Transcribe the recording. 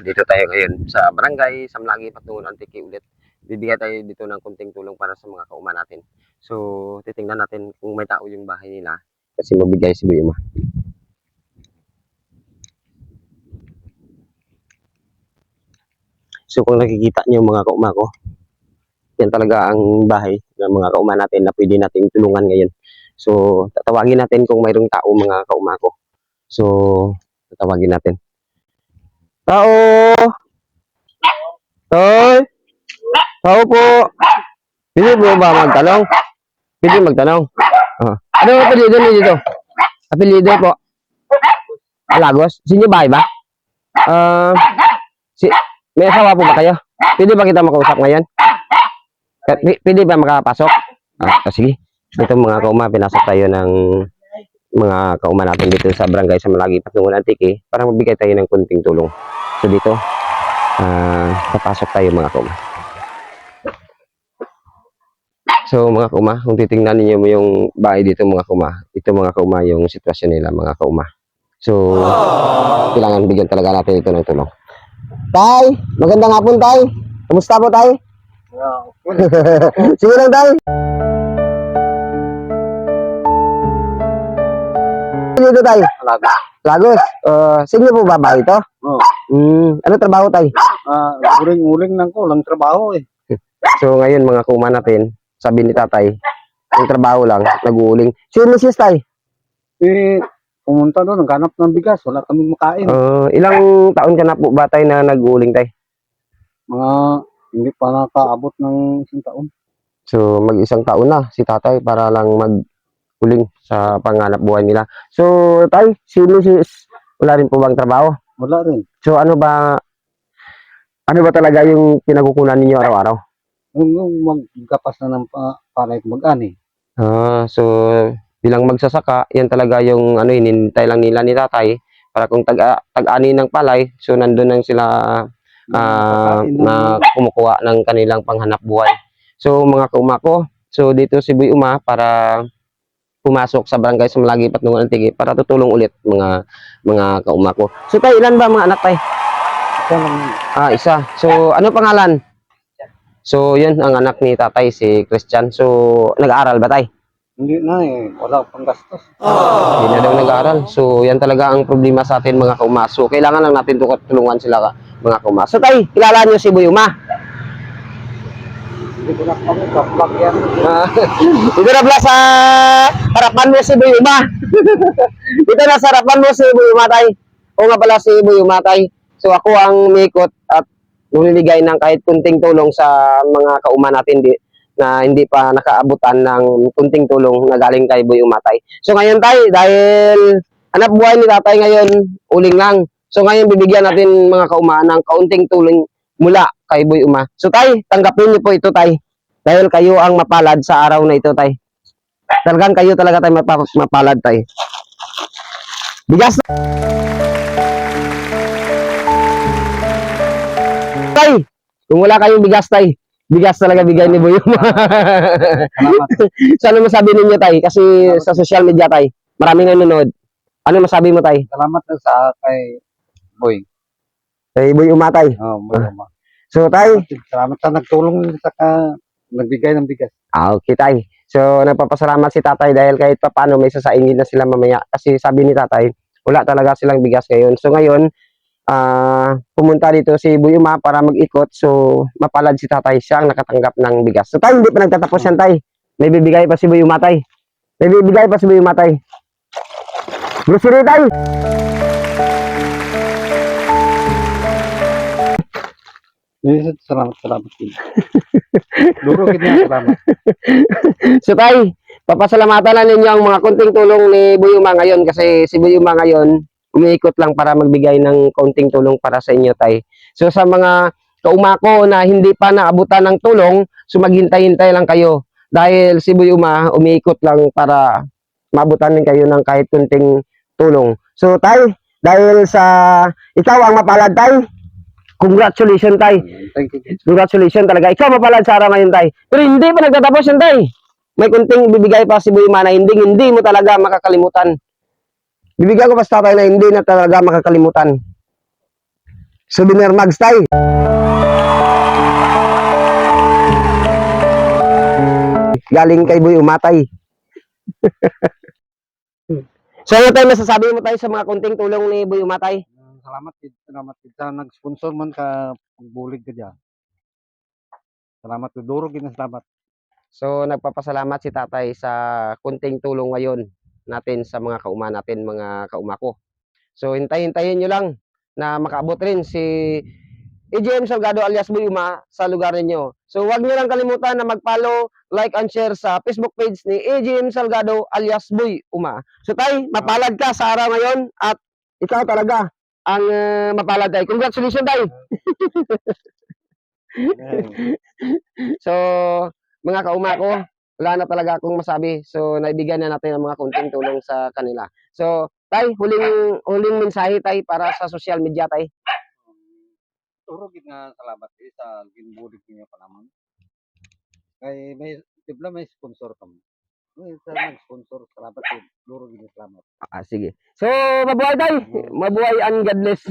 dito tayo ngayon sa barangay Samlagi, Patungan Antique ulit. Bibigyan tayo dito ng kunting tulong para sa mga kauma natin. So, titingnan natin kung may tao yung bahay nila kasi mabigay si Boy Uma. So, kung nakikita niyo mga kauma ko, yan talaga ang bahay ng mga kauma natin na pwede nating tulungan ngayon. So, tatawagin natin kung mayroong tao mga kauma ko. So, tatawagin natin. Tao! Toy! Tao po! Pwede po ba magtanong? Pwede magtanong? Ano ang apelido niyo dito? Apelido po? Lagos? Sinyo bahay ba? May asawa po ba kayo? Pwede ba kita makausap ngayon? Pwede ba makapasok? Sige. Ito mga kauma, pinasok tayo ng mga kauma natin dito sa barangay Samlagi, Patungan Antique para magbigay tayo ng kunting tulong. So dito, papasok tayo mga kauma. So mga kauma, kung titingnan niyo mo yung bahay dito mga kauma, ito mga kauma yung sitwasyon nila mga kauma. So, kailangan bigyan talaga natin ito ng tulong. Tay, magandang hapon tay. Kumusta po tay? Sige lang tay. Dito tay. Lagos. Sige po ba bahay ito? Ano trabaho tay? Uring-uring lang ko, lang trabaho eh. So ngayon mga kauma natin, sabi ni tatay, yung trabaho lang, nag-uuling. Si Mrs. tay? Pumunta doon, naghanap ng bigas, wala kaming makain. Ilang taon ka na po ba tay na nag-uuling tay? Mga hindi pa nakaabot ng isang taon. So mag-isang taon na si tatay para lang mag-uling sa panganap buhay nila. So tay, si Mrs. wala rin po bang trabaho? Wala rin. So ano ba talaga yung pinakukunan ninyo araw-araw? Yung magkapas na ng palay mag-ani. So bilang magsasaka, yan talaga yung hinintay lang nila ni tatay para kung tag-ani ng palay, so nandun lang sila na kumukuha ng kanilang panghanap buhay. So mga kauma ko, so dito si Boy Uma para pumasok sa barangay Samlagi, Patungan Antique para tutulong ulit mga kauma ko. So tay, ilan ba mga anak tay? Isa lang. Isa. So ano pangalan? So yun ang anak ni tatay, si Christian. So nag-aaral ba tay? Hindi na eh, wala pang gastos. Hindi na daw nag-aaral. So yan talaga ang problema sa atin mga kauma. So kailangan lang natin tulungan sila mga kauma. So tay, kilala niyo si Boy Uma? Hindi ko na kami ka-vlog yan. Dito na pala sa harapan mo si Boy Uma. Dito na sa harapan mo si Boy Uma tay. O nga pala si Boy Uma tay. So ako ang mikot at bumibigay ng kahit kunting tulong sa mga kauma natin na hindi pa nakaabutan ng kunting tulong na galing kay Boy Uma tay. So ngayon tay, dahil hanap buhay ni tatay ngayon, uling lang. So ngayon bibigyan natin mga kauma ng kaunting tulong mula kay Boy Uma. So tay, tanggapin niyo po ito tay. Dahil kayo ang mapalad sa araw na ito tay. Talagang kayo talaga tay mapalad tay. Bigas tay. Kung wala kayong bigas tay, bigas talaga bigay ni Boy Uma. So ano masabi ninyo tay? Kasi sa social media tay, maraming nanonood. Ano masabi mo tay? Salamat na sa kay Boy. Kay Boy Uma tay. Boy Uma. So tay, Salamat sa nagtulong sa nagbigay ng bigas. okay tay. So nagpapasalamat si tatay dahil kahit pa paano may sasaingin na sila mamaya. Kasi sabi ni tatay, wala talaga silang bigas ngayon. So ngayon, pumunta dito si Boy Uma para mag-ikot. So mapalad si tatay, siya ang nakatanggap ng bigas. So tay, hindi pa nagtatapos yan tay. May bibigay pa si Boy Uma tay. May bibigay pa si Boy Uma tay. Grocery tay. Salamat din. Duro kita salamat. So tay, papasalamatan na ninyo ang mga kunting tulong ni Boy Uma ngayon kasi si Boy Uma ngayon umiikot lang para magbigay ng kaunting tulong para sa inyo tay. So sa mga kauma ko na hindi pa naabutan ng tulong, so maghintay-hintay lang kayo dahil si Boy Uma umiikot lang para maabutan din kayo ng kahit kunting tulong. So tay, dahil sa ikaw ang mapalad tay, congratulations tay. Thank you. Congratulations talaga. Ikaw mapalad sa araw ngayon tay. Pero hindi pa nagtatapos yan tay. May kunting bibigay pa si Boy Uma na hindi mo talaga makakalimutan. Bibigyan ko pa sa tatay na hindi na talaga makakalimutan. Souvenir mugs tay. Galing kay Boy Umatay. So ano tayo masasabi mo tayo sa mga kunting tulong ni Boy Umatay? Salamat kid sa nag-sponsor man ka pagbulig ka diyan. Salamat kid duro gid salamat. So nagpapasalamat si tatay sa kunting tulong ngayon natin sa mga kauma natin, mga kauma ko. So hintayin nyo lang na makaabot rin si EGM Salgado alias Boy Uma sa lugar ninyo. So huwag nyo lang kalimutan na mag-follow, like and share sa Facebook page ni EGM Salgado alias Boy Uma. So tay, mapalad ka sa araw ngayon at ikaw talaga ang mapalad tay. Congratulations tay. So mga kauma ko, wala na talaga akong masabi. So naibigyan na natin ang mga kunting tulong sa kanila. So tay, huling mensahe tay para sa social media tay. Duro gid nga salamat kid sa ginbulig niyo pa naman. Kay may tibla may sponsor ka mo. May sa nag-sponsor salamat kid duro gid salamat. Sige. So mabuhay tay. Mabuhay and God bless.